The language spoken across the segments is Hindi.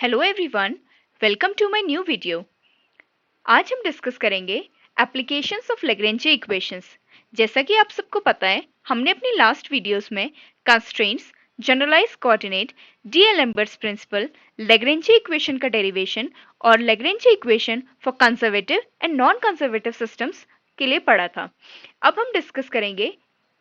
Hello everyone, welcome to my new video. आज हम डिस्कस करेंगे एप्लीकेशंस ऑफ लैग्रेंजे इक्वेशंस। जैसा कि आप सबको पता है, हमने अपनी लास्ट वीडियोस में constraints, generalised coordinate, d'Alembert's principle, Lagrange equation का डेरिवेशन और Lagrange equation for conservative and non conservative systems के लिए पढ़ा था। अब हम डिस्कस करेंगे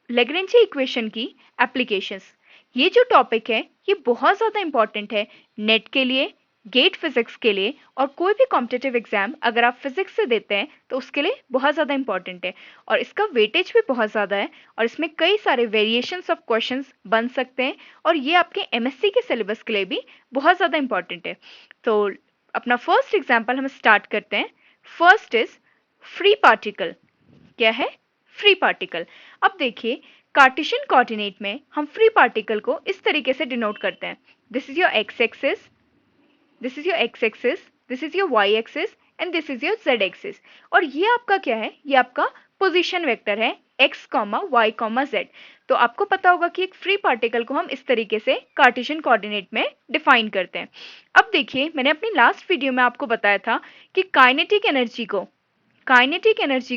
लैग्रेंजे इक्वेशन की एप्लीकेशंस। ये जो टॉपिक है ये बहुत ज़्यादा इंपॉर्टेंट है नेट के लिए, गेट फिजिक्स के लिए, और कोई भी कॉम्पिटिटिव एग्जाम अगर आप फिजिक्स से देते हैं तो उसके लिए बहुत ज़्यादा इंपॉर्टेंट है और इसका वेटेज भी बहुत ज़्यादा है और इसमें कई सारे वेरिएशंस ऑफ क्वेश्चंस बन सकते हैं और ये आपके एमएससी के सिलेबस के लिए भी बहुत ज़्यादा इंपॉर्टेंट है। तो अपना फर्स्ट एग्जाम्पल हम स्टार्ट करते हैं। First is free particle. क्या है? Free particle. अब देखिए, कार्टेशियन कोऑर्डिनेट में हम फ्री पार्टिकल को इस तरीके से डिनोट करते हैं। This is your x axis, this is your x axis, this is your y axis and this is your z axis. और ये आपका क्या है? ये आपका पोजीशन वेक्टर है x, y, z। तो आपको पता होगा कि एक फ्री पार्टिकल को हम इस तरीके से कार्टेशियन कोऑर्डिनेट में डिफाइन करते हैं। अब देखिए, मैंने अपनी लास्ट वीडियो में आपको बताया था कि काइनेटिक एनर्जी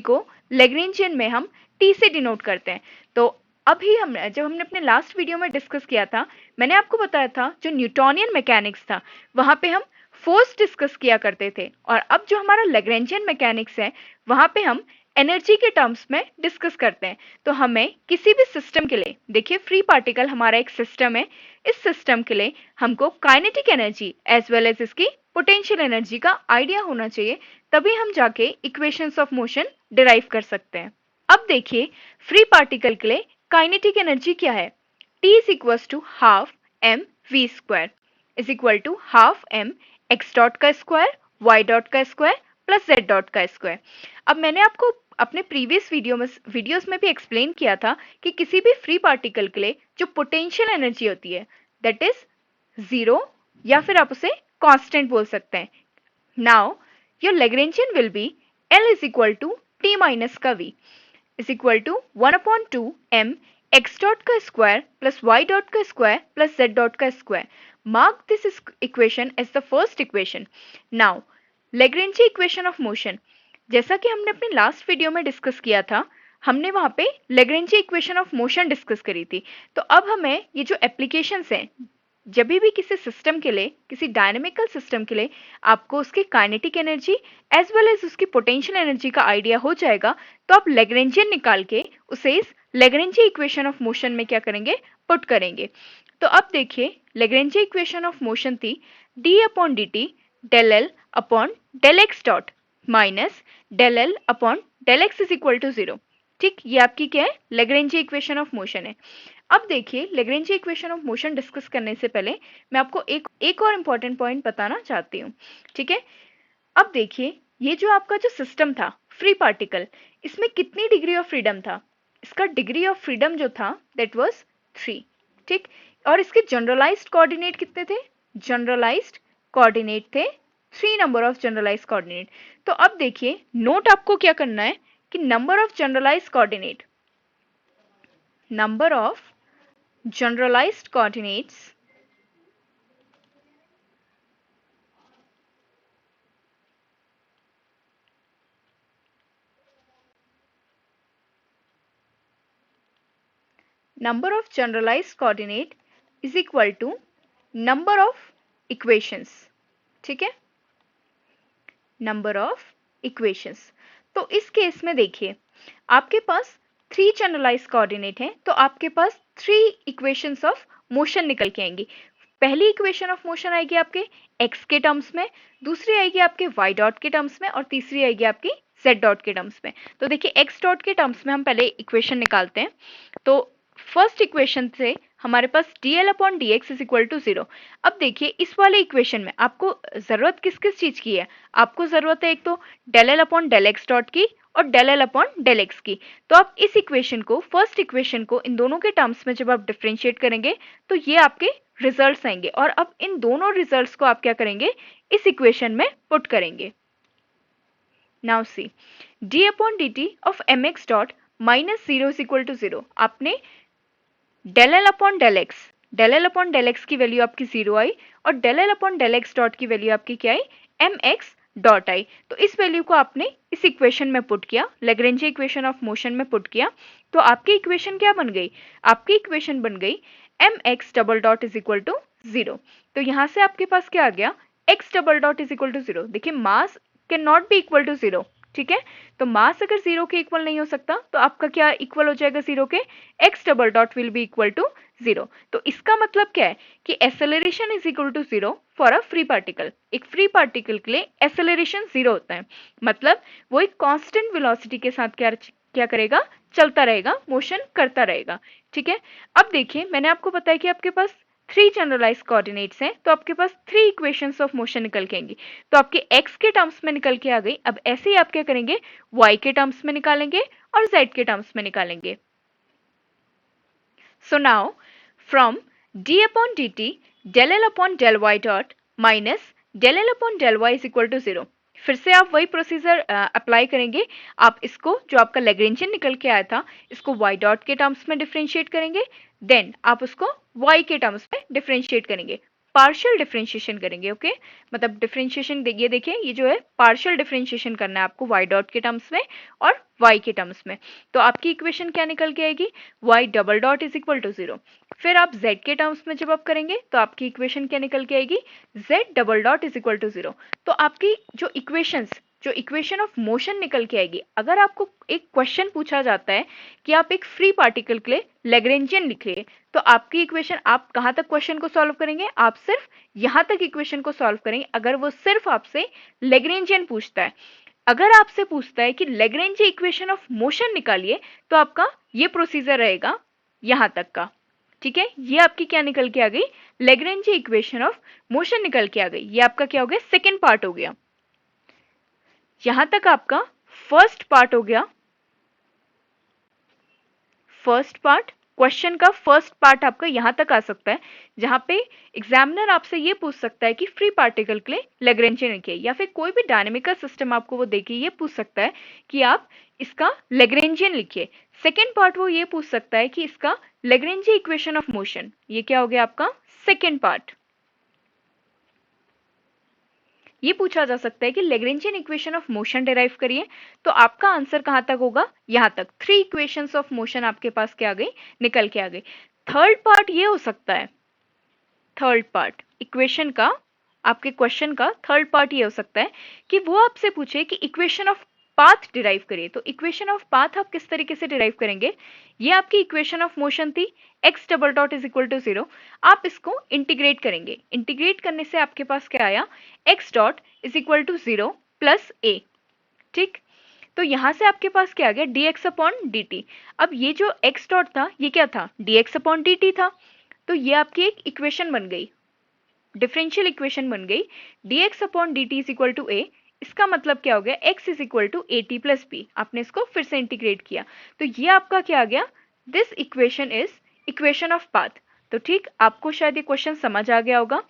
को लैग्रेंजियन में हम T से डिनोट करते हैं। तो अभी जब हमने अपने लास्ट वीडियो में डिस्कस किया था, मैंने आपको बताया था जो न्यूटोनियन मैकेनिक्स था वहां पे हम फोर्स डिस्कस किया करते थे, और अब जो हमारा लैग्रेंजियन मैकेनिक्स है वहां पे हम एनर्जी के टर्म्स में डिस्कस करते हैं। तो हमें किसी भी सिस्टम के लिए, देखिए फ्री पार्टिकल हमारा एक सिस्टम है, इस सिस्टम के लिए हमको kinetic energy as well as इसकी पोटेंशियल एनर्जी का आइडिया होना चाहिए, तभी हम जाके इक्वेशंस ऑफ मोशन डिराइव कर सकते हैं। अब देखिए, फ्री पार्टिकल के लिए काइनेटिक एनर्जी क्या है? T is equals to half m v square is equal to half m x dot का स्क्वायर, y डॉट का स्क्वायर प्लस z डॉट का स्क्वायर। अब मैंने आपको अपने प्रीवियस वीडियोस में भी एक्सप्लेन किया था कि किसी भी फ्री पार्टिकल के लिए जो पोटेंशियल एनर्जी होती है दैट इज जीरो, या फिर आप उसे कांस्टेंट बोल सकते हैं। Now your Lagrangian will be L is equal to T minus का V is equal to 1/2 m x dot का स्क्वायर प्लस y dot का स्क्वायर प्लस z dot का square. Mark this equation as the first equation. Now, Lagrange equation of motion. जैसा कि हमने अपने लास्ट वीडियो में डिस्कस किया था, हमने वहां पे Lagrange equation of motion discuss करी थी। तो अब हमें ये जो एप्लीकेशंस हैं, जब भी किसी सिस्टम के लिए, किसी डायनेमिकल सिस्टम के लिए आपको उसकी kinetic energy as well as उसकी पोटेंशियल एनर्जी का आइडिया हो जाएगा, तो आप लैग्रेंजियन निकाल के उसे इस लैग्रेंजे इक्वेशन ऑफ मोशन में क्या करेंगे? पुट करेंगे। तो अब देखिए, लैग्रेंजे इक्वेशन ऑफ मोशन थी d upon d t del L upon del x dot minus del L upon del x is equal to zero. ठीक, ये आपकी क्या है? लैग्रेंजे इक्वेशन ऑफ मोशन है। अब देखिए, Lagrange equation of motion discuss करने से पहले मैं आपको एक और इम्पॉर्टेंट पॉइंट बताना चाहती हूँ। ठीक है, अब देखिए, ये जो आपका जो सिस्टम था फ्री पार्टिकल, इसमें कितनी डिग्री ऑफ फ्रीडम था? इसका डिग्री ऑफ फ्रीडम जो था दैट वाज 3। ठीक, और इसके जनरलाइज्ड कोऑर्डिनेट कितने थे? जनरलाइज्ड कोऑर्डिनेट थे 3 नंबर ऑफ जनरलाइज्ड कोऑर्डिनेट। तो अब देखिए, नोट आपको क्या करना है कि number of generalised coordinate, number of generalized coordinates is equal to number of equations। ठीक है, नंबर ऑफ इक्वेशंस। तो इस केस में देखिए, आपके पास 3 जनरलाइज्ड कोऑर्डिनेट हैं, तो आपके पास 3 इक्वेशंस ऑफ मोशन निकल के आएंगी। पहली इक्वेशन ऑफ मोशन आएगी आपके x के टर्म्स में, दूसरी आएगी आपके y डॉट के टर्म्स में, और तीसरी आएगी आपकी z डॉट के टर्म्स में। तो देखिए, x डॉट के टर्म्स में हम पहले इक्वेशन निकालते हैं। तो फर्स्ट इक्वेशन से हमारे पास dl upon d x is equal to 0। अब देखिए, इस वाले इक्वेशन में आपको जरूरत किस किस चीज की है? आपको जरूरत है एक तो del L upon del x dot की और del L upon del x की। तो आप इस इक्वेशन को, फर्स्ट इक्वेशन को इन दोनों के टर्म्स में जब आप डिफ्रेंशिएट करेंगे तो ये आपके रिजल्ट्स आएंगे, और अब इन दोनों रिजल्ट्स को आप क्या करेंगे? इस इक्वेशन में पुट करेंगे। Now see, d upon d t of m x dot minus 0 is equal to 0। आपने del L upon del x del L upon del x की वैल्यू आपकी 0 आई और del L upon del x dot की वैल्यू आपकी क्या आई, एम एक्स डॉट आई। तो इस वैल्यू को आपने इस इक्वेशन में पुट किया, लेग्रेंजे इक्वेशन ऑफ मोशन में पुट किया, तो आपकी इक्वेशन क्या बन गई, आपकी इक्वेशन बन गई m x double dot is equal to 0। तो यहाँ से आपके पास क्या आ गया, x double dot is equal to 0। देखिए mass can not be equal to 0, ठीक है, तो मास अगर 0 के इक्वल नहीं हो सकता तो आपका क्या इक्वल हो जाएगा 0 के, x double dot will be equal to 0। तो इसका मतलब क्या है कि acceleration is equal to 0 for a free particle. एक फ्री पार्टिकल के लिए एक्सेलरेशन 0 होता है, मतलब वो एक कांस्टेंट वेलोसिटी के साथ क्या करेगा, चलता रहेगा, मोशन करता रहेगा, ठीक है। अब देखिए मैंने आपको बताया कि आपके पास 3 जनरलाइज कोऑर्डिनेट्स हैं, तो आपके पास 3 इक्वेशंस ऑफ मोशन निकल के आएंगी। तो आपके x के टर्म्स में निकल के आ गई। अब ऐसे ही आप क्या करेंगे, y के टर्म्स में निकालेंगे और z के टर्म्स में निकालेंगे। So now from d upon dt del L upon del y dot minus del L upon del y is equal to 0। फिर से आप वही प्रोसीजर अप्लाई करेंगे। आप इसको जो आपका लैग्रेंजियन निकल के आया था इसको y डॉट के टर्म्स में डिफरेंशिएट करेंगे, देन आप उसको y के टर्म्स में डिफरेंशिएट करेंगे, पार्शियल डिफरेंशिएशन करेंगे। ओके मतलब डिफरेंशिएशन ये देखिए, ये जो है पार्शियल डिफरेंशिएशन करना है आपको y डॉट के टर्म्स में और y के टर्म्स में। तो आपकी इक्वेशन क्या निकल के आएगी, y double dot is equal to 0। फिर आप z के टर्म्स में जब आप करेंगे तो आपकी इक्वेशन क्या निकल के आएगी, z double dot is equal to 0। तो आपकी जो इक्वेशन ऑफ मोशन निकल के आएगी, अगर आपको एक क्वेश्चन पूछा जाता है कि आप एक फ्री पार्टिकल के लिए लैग्रेंजियन लिखिए, तो आपकी इक्वेशन आप कहाँ तक क्वेश्चन को सॉल्व करेंगे, आप सिर्फ यहाँ तक इक्वेशन को सॉल्व करेंगे अगर वो सिर्फ आपसे लैग्रेंजियन पूछता है। अगर आपसे पूछता है कि लैग्रेंजे इक्वेशन ऑफ मोशन निकालिए, तो आपका ये प्रोसीजर रहेगा यहाँ तक का, ठीक है। ये आपकी क्या निकल के आ गई, लैग्रेंजे इक्वेशन ऑफ मोशन निकल के आ गई। ये आपका क्या हो गया, सेकेंड पार्ट हो गया। यहां तक आपका फर्स्ट पार्ट हो गया। फर्स्ट पार्ट क्वेश्चन का फर्स्ट पार्ट आपका यहां तक आ सकता है, जहां पे एग्जामिनर आपसे ये पूछ सकता है कि फ्री पार्टिकल के लिए लैग्रेंजियन लिखिए, या फिर कोई भी डायनेमिकल सिस्टम आपको वो देके ये पूछ सकता है कि आप इसका लैग्रेंजियन लिखिए। सेकेंड पार्ट वो ये पूछ सकता है कि इसका लैग्रेंजे इक्वेशन ऑफ मोशन, ये क्या हो गया आपका सेकेंड पार्ट। ये पूछा जा सकता है कि Lagrangian equation of motion derive करिए, तो आपका आंसर कहां तक होगा, यहां तक। 3 इक्वेशंस ऑफ मोशन आपके पास क्या आ गई, निकल के आ गई। थर्ड पार्ट ये हो सकता है, थर्ड पार्ट इक्वेशन का, आपके क्वेश्चन का थर्ड पार्ट ये हो सकता है कि वो आपसे पूछे कि इक्वेशन ऑफ पाथ डिराइव करिए। तो इक्वेशन ऑफ पाथ आप किस तरीके से डिराइव करेंगे, ये आपकी इक्वेशन ऑफ मोशन थी x double dot is equal to 0। आप इसको इंटीग्रेट करेंगे, इंटीग्रेट करने से आपके पास क्या आया, x dot is equal to 0 plus a, ठीक। तो यहां से आपके पास क्या आ गया, dx अपॉन dt। अब ये जो x डॉट था ये क्या था, dx अपॉन dt था। तो ये आपकी एक इक्वेशन बन गई, डिफरेंशियल इक्वेशन बन गई, dx upon dt is equal to a। इसका मतलब क्या हो गया, x is equal to a t plus b. आपने इसको फिर से इंटीग्रेट किया, तो ये आपका क्या आ गया, this equation is equation of path. तो ठीक, आपको शायद ये क्वेश्चन समझ आ गया होगा।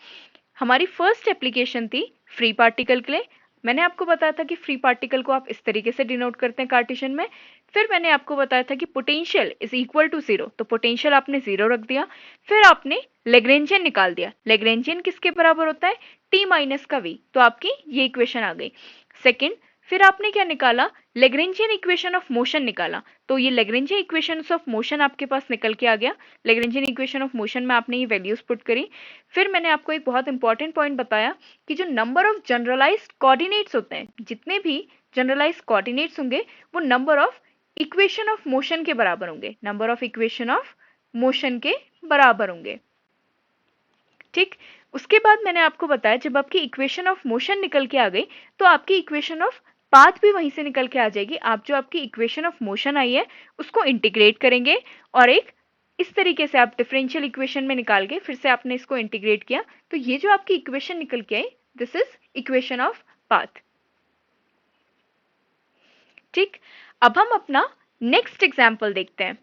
हमारी फर्स्ट एप्लीकेशन थी फ्री पार्टिकल के लिए। मैंने आपको बताया था कि फ्री पार्टिकल को आप इस तरीके से डिनोट करते हैं कार्टेशियन में। फिर मैंने आपको बताया था कि पोटेंशियल इज इक्वल टू 0, तो पोटेंशियल आपने 0 रख दिया। फिर आपने लैग्रेंजियन निकाल दिया। लैग्रेंजियन किसके बराबर होता है, t माइनस का v। तो आपकी ये इक्वेशन आ गई सेकेंड। फिर आपने क्या निकाला, लैग्रेंजियन इक्वेशन ऑफ मोशन निकाला। तो ये लैग्रेंजियन इक्वेशन ऑफ मोशन आपके पास निकल के आ गया। लैग्रेंजियन इक्वेशन ऑफ मोशन में आपने ये वैल्यूज पुट करी। फिर मैंने आपको एक बहुत इंपॉर्टेंट पॉइंट बताया कि जो नंबर ऑफ जनरलाइज्ड कोऑर्डिनेट्स होते हैं, जितने भी जनरलाइज्ड कोऑर्डिनेट्स होंगे वो number of equation of motion के बराबर होंगे, number of equation of motion के बराबर होंगे, ठीक। उसके बाद मैंने आपको बताया जब आपकी इक्वेशन ऑफ मोशन निकल के आ गई तो आपकी इक्वेशन ऑफ पाथ भी वहीं से निकल के आ जाएगी। आप जो आपकी इक्वेशन ऑफ मोशन आई है उसको इंटीग्रेट करेंगे और एक इस तरीके से आप डिफरेंशियल इक्वेशन में निकाल के फिर से आपने इसको इंटीग्रेट किया, तो ये जो आपकी इक्वेशन निकल के आई, this is equation of path, ठीक। अब हम अपना नेक्स्ट एग्जाम्पल देखते हैं।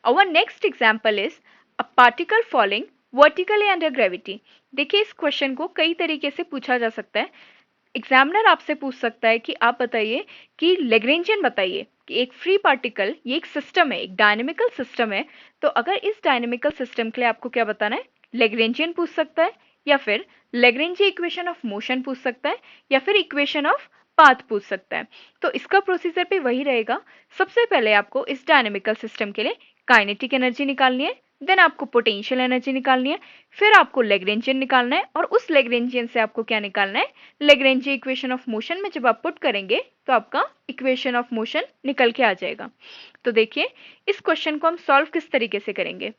Our next example is a particle falling vertically under gravity। देखिए इस क्वेश्चन को कई तरीके से पूछा जा सकता है। एग्जामिनर आपसे पूछ सकता है कि आप बताइए कि लैग्रेंजियन बताइए कि एक फ्री पार्टिकल ये एक सिस्टम है, एक डायनेमिकल सिस्टम है, तो अगर इस डायनेमिकल सिस्टम के लिए आपको क्या बताना है, लेग्रेंजियन पूछ सकता है, या फिर लेग्रेंजी इक्वेशन ऑफ मोशन पूछ सकता है, या फिर इक्वेशन ऑफ पाथ पूछ सकता है। तो इसका प्रोसीजर भी वही रहेगा। सबसे पहले आपको इस डायनेमिकल सिस्टम के लिए काइनेटिक एनर्जी निकालनी है, देन आपको पोटेंशियल एनर्जी निकालनी है, फिर आपको लेग्रेंजियन निकालना है, और उस लेग्रेंजियन से आपको क्या निकालना है, लेग्रेंजी इक्वेशन ऑफ मोशन में जब आप पुट करेंगे तो आपका इक्वेशन ऑफ मोशन निकल के आ जाएगा। तो देखिए इस क्वेश्चन को हम सॉल्व किस तरीके से करेंगे।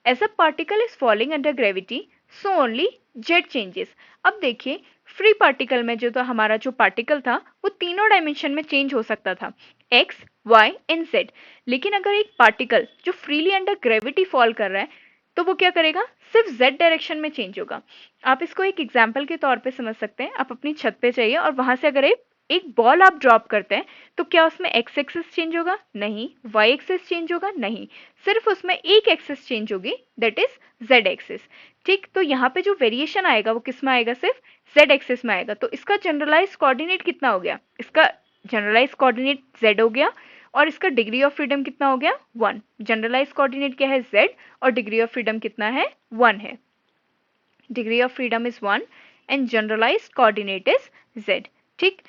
As a particle is falling under gravity so only z changes. अब देखिए फ्री पार्टिकल में जो तो हमारा जो पार्टिकल था वो तीनों डायमेंशन में चेंज हो सकता था, एक्स वाई एंड जेड। लेकिन अगर एक पार्टिकल जो फ्रीली अंडर ग्रेविटी फॉल कर रहा है तो वो क्या करेगा, सिर्फ जेड डायरेक्शन में चेंज होगा। आप इसको एक एग्जाम्पल के तौर पे समझ सकते हैं। आप अपनी छत पे जाइए और वहां से अगर एक बॉल आप ड्रॉप करते हैं तो क्या उसमें एक्स एक्सिस चेंज होगा, नहीं। वाई एक्सिस चेंज होगा, नहीं। सिर्फ उसमें एक एक्सिस चेंज होगी, दैट इज जेड एक्सिस। ठीक, तो यहाँ पे जो वेरिएशन आएगा वो किस में आएगा, सिर्फ जेड एक्सिस में आएगा। तो इसका जनरलाइज कोऑर्डिनेट कितना हो गया, इसका जनरलाइज कोऑर्डिनेट जेड हो गया, और इसका डिग्री ऑफ फ्रीडम कितना हो गया, 1। जनरलाइज कोऑर्डिनेट क्या है, जेड, और डिग्री ऑफ फ्रीडम कितना है, 1 है। Degree of freedom is 1 and generalize coordinate is z. ठीक,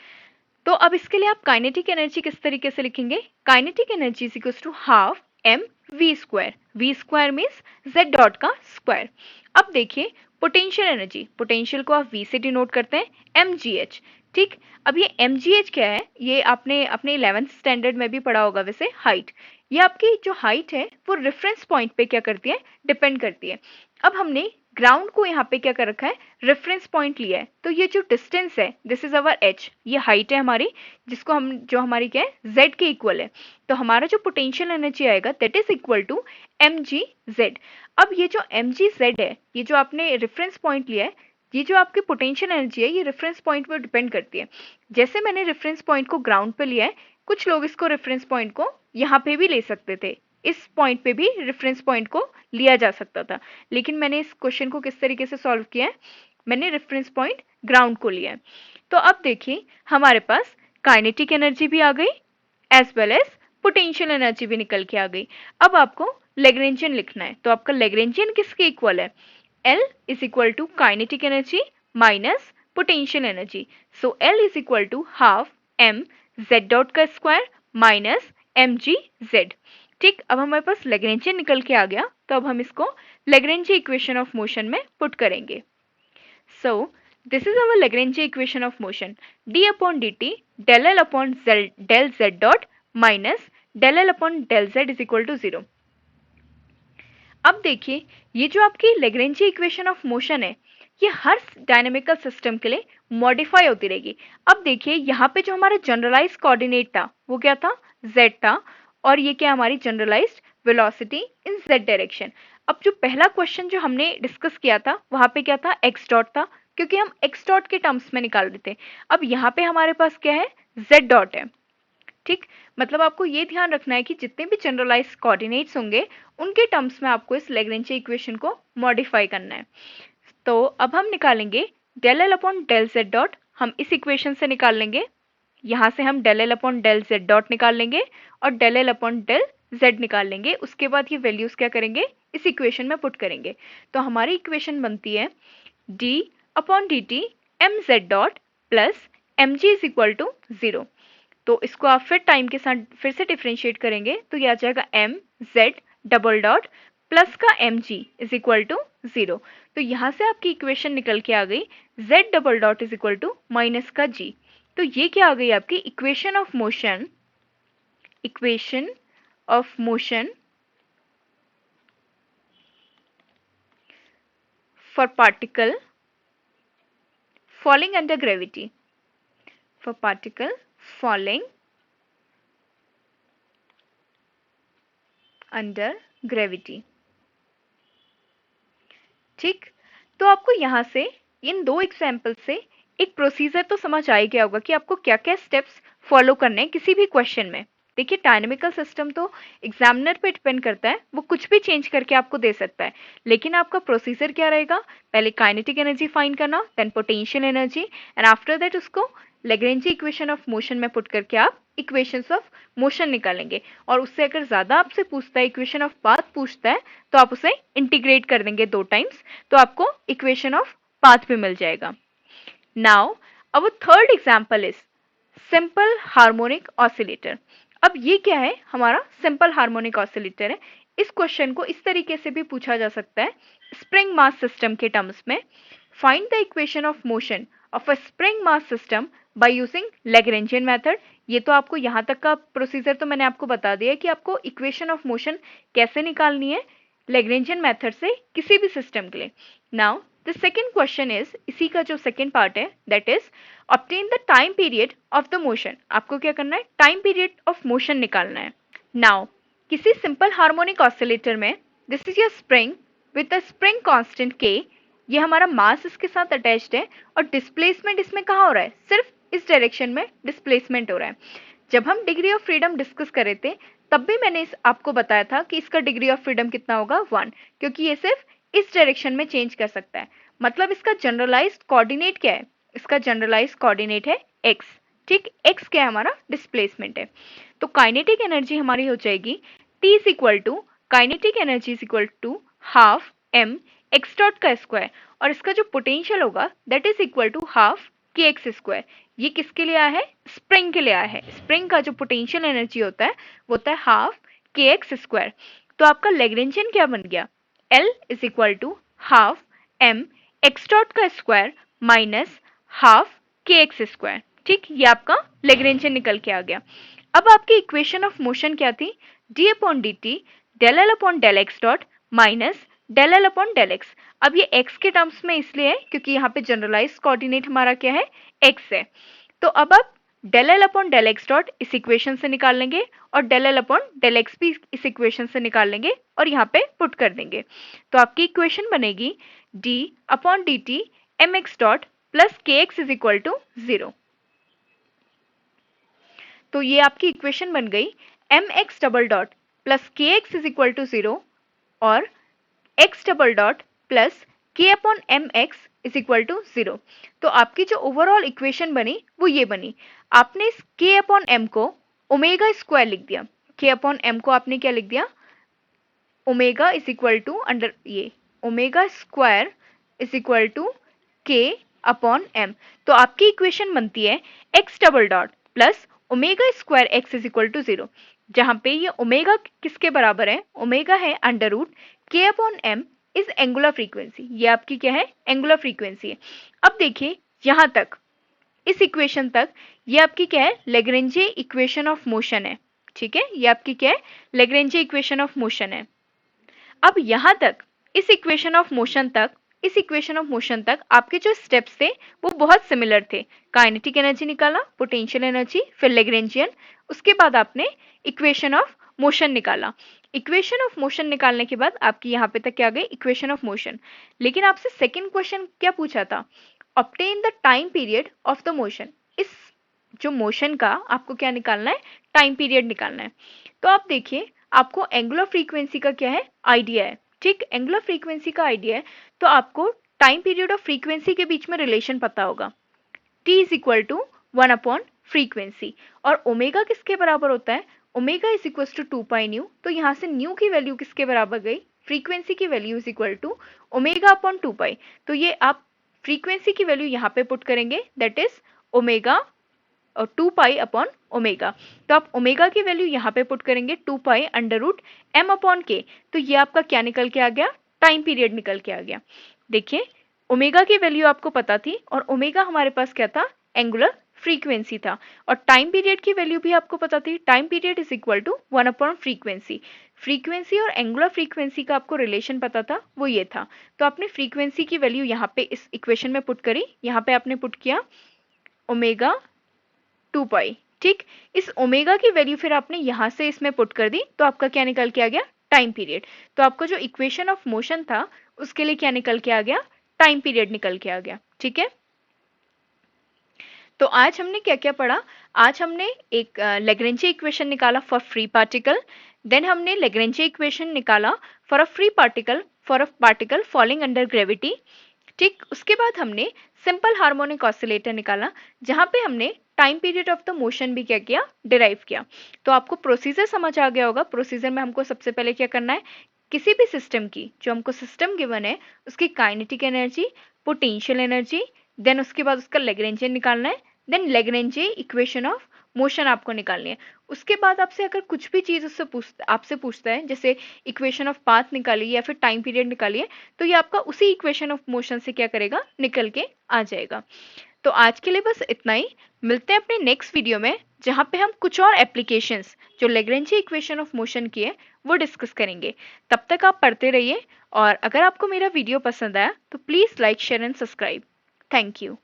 तो अब इसके लिए आप काइनेटिक एनर्जी किस तरीके से लिखेंगे, kinetic energy is equals to half m v square. V square means z dot का स्क्वायर। अब देखिए पोटेंशियल एनर्जी, पोटेंशियल को आप वी से डिनोट करते हैं, एम जी एच। ठीक, अब ये एम जी एच क्या है, ये आपने अपने 11th स्टैंडर्ड में भी पढ़ा होगा वैसे, हाइट। ये आपकी जो हाइट है वो रेफरेंस पॉइंट पे क्या करती है, डिपेंड करती है। अब हमने ग्राउंड को यहाँ पे क्या कर रखा है, रेफरेंस पॉइंट लिया है, तो ये जो डिस्टेंस है दिस इज अवर एच, ये हाइट है हमारी, जिसको हम जो हमारी क्या है जेड के इक्वल है। तो हमारा जो पोटेंशियल एनर्जी आएगा that is equal to m g z. अब ये जो एम जी जेड है, ये जो आपने रेफरेंस पॉइंट लिया है, ये जो आपकी पोटेंशियल एनर्जी है ये रेफरेंस पॉइंट पर डिपेंड करती है। जैसे मैंने रेफरेंस पॉइंट को ग्राउंड पे लिया है, कुछ लोग इसको रेफरेंस पॉइंट को यहाँ पे भी ले सकते थे, इस पॉइंट पे भी रेफरेंस पॉइंट को लिया जा सकता था। लेकिन मैंने इस क्वेश्चन को किस तरीके से सॉल्व किया है, मैंने रेफरेंस पॉइंट ग्राउंड को लिया है। तो अब देखिए हमारे पास काइनेटिक एनर्जी भी आ गई as well as potential energy भी निकल के आ गई। अब आपको लेग्रेंजियन लिखना है, तो आपका लेग्रेंजियन किसके इक्वल है, L is equal to kinetic energy minus potential energy. So L is equal to half m z dot का square minus m g z. ठीक, अब हमारे पास लेग्रेंजियन निकल के आ गया, तो अब हम इसको लेग्रेंजी इक्वेशन ऑफ मोशन में पुट करेंगे। So this is our Lagrange equation of motion, d upon d t del L upon del z dot minus del L upon del z is equal to 0। अब देखिए ये जो आपकी लेग्रेंजी इक्वेशन ऑफ मोशन है ये हर डायनेमिकल सिस्टम के लिए मॉडिफाई होती रहेगी। अब देखिए यहाँ पे जो हमारा जनरलाइज कोऑर्डिनेट था वो क्या था, z था, और ये क्या हमारी generalized velocity in z direction. अब जो पहला क्वेश्चन जो हमने डिस्कस किया था वहां पे क्या था, x डॉट था, क्योंकि हम x डॉट के टर्म्स में निकाल रहे थे। अब यहाँ पे हमारे पास क्या है, z डॉट है। ठीक, मतलब आपको ये ध्यान रखना है कि जितने भी जनरलाइज कोऑर्डिनेट्स होंगे उनके टर्म्स में आपको इस लेग्रेंजी इक्वेशन को मॉडिफाई करना है। तो अब हम निकालेंगे del L upon del z dot, हम इस इक्वेशन से निकाल लेंगे, यहाँ से हम del L upon del z dot निकाल लेंगे और del L upon del z निकाल लेंगे। उसके बाद ये वैल्यूज क्या करेंगे, इस इक्वेशन में पुट करेंगे। तो हमारी इक्वेशन बनती है d upon d t m z dot plus m g is equal to 0। तो इसको आप फिर टाइम के साथ फिर से डिफ्रेंशिएट करेंगे तो ये आ जाएगा m z double dot plus का m g is equal to 0। तो यहाँ से आपकी इक्वेशन निकल के आ गई z double dot is equal to minus का g। तो ये क्या आ गई आपकी equation of motion, equation of motion for particle falling under gravity, for particle falling under gravity. ठीक, तो आपको यहाँ से इन दो एग्जाम्पल से एक प्रोसीजर तो समझ आ ही गया होगा कि आपको क्या क्या स्टेप्स फॉलो करने हैं किसी भी क्वेश्चन में। देखिए डायनेमिकल सिस्टम तो एग्जामिनर पे डिपेंड करता है, वो कुछ भी चेंज करके आपको दे सकता है, लेकिन आपका प्रोसीजर क्या रहेगा, पहले काइनेटिक एनर्जी फाइंड करना, then potential energy, and after that उसको लेग्रेंजी इक्वेशन ऑफ मोशन में पुट करके आप इक्वेशंस ऑफ मोशन निकालेंगे। और उससे अगर ज्यादा आपसे पूछता है, इक्वेशन ऑफ पाथ पूछता है, तो आप उसे इंटीग्रेट कर देंगे 2 टाइम्स, तो आपको इक्वेशन ऑफ पाथ भी मिल जाएगा। Now our third example is simple harmonic oscillator. अब ये क्या है, हमारा सिंपल हार्मोनिक ऑसिलेटर है। इस क्वेश्चन को इस तरीके से भी पूछा जा सकता है, स्प्रिंग मास सिस्टम के टर्म्स में। Find the equation of motion of a spring mass system by using Lagrangian method. ये तो आपको यहाँ तक का प्रोसीजर तो मैंने आपको बता दिया कि आपको इक्वेशन ऑफ मोशन कैसे निकालनी है लैग्रेंजियन मेथड से किसी भी सिस्टम के लिए। Now the second question is, इसी का जो सेकेंड पार्ट है, that is obtain the time period of the motion. आपको क्या करना है, टाइम पीरियड ऑफ मोशन निकालना है। नाउ किसी सिंपल हार्मोनिक ऑसिलेटर में this is your spring with a spring constant के, ये हमारा मास इसके साथ अटैच्ड है, और डिस्प्लेसमेंट इसमें कहाँ हो रहा है, सिर्फ इस डायरेक्शन में डिस्प्लेसमेंट हो रहा है। जब हम डिग्री ऑफ फ्रीडम डिस्कस कर रहे थे, तब भी मैंने आपको बताया था कि इसका डिग्री ऑफ फ्रीडम कितना होगा, 1, क्योंकि ये सिर्फ इस डायरेक्शन में चेंज कर सकता है। मतलब इसका जनरलाइज्ड कोऑर्डिनेट क्या है, इसका जनरलाइज्ड कोऑर्डिनेट है x। ठीक, x क्या है, हमारा डिस्प्लेसमेंट है। तो काइनेटिक एनर्जी हमारी हो जाएगी T is equal to, kinetic energy is equal to half m x dot का स्क्वायर, और इसका जो पोटेंशियल होगा that is equal to half k x square. ये किसके लिए आया है, स्प्रिंग के लिए आया है। स्प्रिंग का जो पोटेंशियल एनर्जी होता है वो होता है हाफ के एक्स स्क्वायर। तो आपका लैग्रेंजियन क्या बन गया, L is equal to half m x dot का square minus half k x square. ठीक, ये आपका लैग्रेंजियन निकल के आ गया। अब आपकी इक्वेशन ऑफ मोशन क्या थी, d upon d t del L upon del x dot minus del L upon del x. अब ये x के टर्म्स में इसलिए है क्योंकि यहाँ पे जनरलाइज कोऑर्डिनेट हमारा क्या है, x है। तो अब आप del L upon del x dot इस इक्वेशन से निकाल लेंगे, और del L upon del x भी इस इक्वेशन से निकाल लेंगे और यहाँ पे पुट कर देंगे। तो आपकी इक्वेशन बनेगी d upon d t m x dot plus k x is equal to 0। तो ये आपकी इक्वेशन बन गई m x double dot plus k x is equal to 0 और x double dot plus k upon m x is equal to 0। तो आपकी जो ओवरऑल इक्वेशन बनी वो ये बनी। आपने इस k अपॉन एम को ओमेगा स्क्वायर लिख दिया, k अपॉन एम को आपने क्या लिख दिया, omega is equal to under, ये omega square is equal to k upon m. तो आपकी इक्वेशन बनती है x double dot plus omega square x is equal to 0, जहां पे ये ओमेगा किसके बराबर है, ओमेगा है under root k upon m is angular frequency. ये आपकी क्या है, एंगुलर फ्रीक्वेंसी है। अब देखिए यहां तक, इस इक्वेशन तक ये आपकी क्या है, लैग्रेंजे इक्वेशन ऑफ मोशन है। ठीक है, ये आपकी क्या है, लैग्रेंजे इक्वेशन ऑफ मोशन है। अब यहां तक, इस इक्वेशन ऑफ मोशन तक, इस इक्वेशन ऑफ मोशन तक आपके जो स्टेप्स थे वो बहुत सिमिलर थे। काइनेटिक एनर्जी निकाला, पोटेंशियल एनर्जी, फिर लैग्रेंजियन, उसके बाद आपने इक्वेशन ऑफ मोशन निकाला। इक्वेशन ऑफ मोशन निकालने के बाद आपकी यहाँ पे तक क्या आ गई, इक्वेशन ऑफ मोशन। लेकिन आपसे सेकंड क्वेश्चन क्या पूछा था, obtain the time period of the motion. इस जो मोशन का आपको क्या निकालना है, टाइम पीरियड निकालना है। तो आप देखिए आपको एंगुलर फ्रीक्वेंसी का क्या है, आइडिया है। ठीक, एंगुलर फ्रीक्वेंसी का आइडिया है, तो आपको टाइम पीरियड और फ्रीक्वेंसी के बीच में रिलेशन पता होगा, t is equal to 1 upon frequency. और ओमेगा किसके बराबर होता है, omega is equal to 2 pi nu. तो यहाँ से न्यू की वैल्यू किसके बराबर गई, फ्रीक्वेंसी की value is equal to omega upon 2 pi. तो ये आप फ्रीक्वेंसी की वैल्यू यहाँ पे पुट करेंगे, दैट इज ओमेगा और 2 पाई अपॉन ओमेगा। तो आप ओमेगा की वैल्यू यहाँ पे पुट करेंगे 2 pi under root m upon k. तो ये आपका क्या निकल के आ गया, टाइम पीरियड निकल के आ गया। देखिए ओमेगा की वैल्यू आपको पता थी और ओमेगा हमारे पास क्या था, एंगुलर फ्रीक्वेंसी था, और टाइम पीरियड की वैल्यू भी आपको पता थी, time period is equal to 1 upon frequency. Frequency और एंगुलर फ्रीक्वेंसी का आपको रिलेशन पता था, वो ये था। तो आपने फ्रीक्वेंसी की वैल्यू यहाँ पे इस इक्वेशन में पुट करी, यहाँ पे आपने पुट किया ओमेगा 2 पाई। ठीक, इस ओमेगा की वैल्यू फिर आपने यहां से इसमें पुट कर दी, तो आपका क्या निकल के आ गया, टाइम पीरियड। तो आपको जो इक्वेशन ऑफ मोशन था उसके लिए क्या निकल के आ गया, टाइम पीरियड निकल के आ गया। ठीक है, तो आज हमने क्या क्या पढ़ा, आज हमने एक लेग्रेंजे इक्वेशन निकाला फॉर फ्री पार्टिकल, देन हमने लेग्रेंजे इक्वेशन निकाला for a free particle falling under gravity. ठीक, उसके बाद हमने सिंपल हार्मोनिक ऑसिलेटर निकाला, जहां पे हमने time period of the motion भी क्या किया, डिराइव किया। तो आपको प्रोसीजर समझ आ गया होगा। प्रोसीजर में हमको सबसे पहले क्या करना है, किसी भी सिस्टम की, जो हमको सिस्टम गिवन है उसकी kinetic energy, potential energy, then उसके बाद उसका लेग्रेंजे निकालना है, then Lagrange equation of motion आपको निकालनी है। उसके बाद आपसे अगर कुछ भी चीज आपसे पूछता है, जैसे इक्वेशन ऑफ पाथ निकालिए या फिर टाइम पीरियड निकालिए, तो ये आपका उसी इक्वेशन ऑफ मोशन से क्या करेगा, निकल के आ जाएगा। तो आज के लिए बस इतना ही। मिलते हैं अपने नेक्स्ट वीडियो में, जहां पे हम कुछ और एप्लीकेशंस जो लेग्रेंजे इक्वेशन ऑफ मोशन की है वो डिस्कस करेंगे। तब तक आप पढ़ते रहिए, और अगर आपको मेरा वीडियो पसंद आया तो please like, share and subscribe. Thank you.